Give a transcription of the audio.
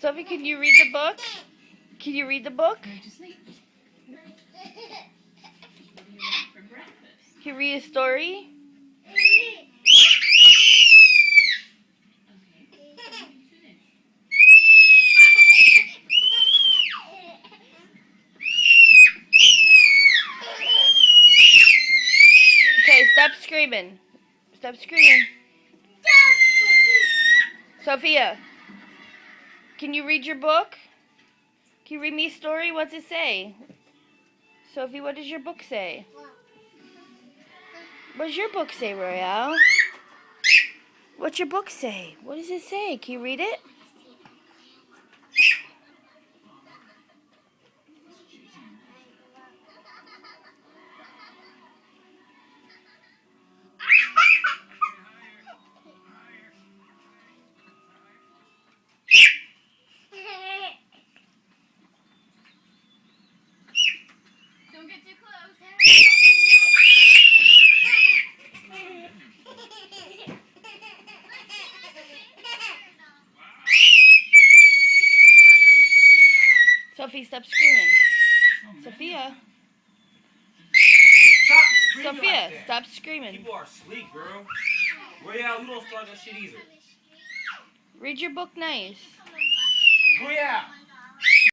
Sophie, can you read the book? Can you read the book? Can you read a story? Okay, stop screaming. Stop screaming. Sophia, can you read your book? Can you read me a story? What's it say? Sophie, what does your book say? What does your book say, Royale? What's your book say? What does it say? Can you read it? Don't get too close. Sophie, stop screaming. Sophia. Stop screaming Sophia, like that. stop screaming. People are asleep, girl. Royale, you don't start that shit either. Read your book nice. Royale.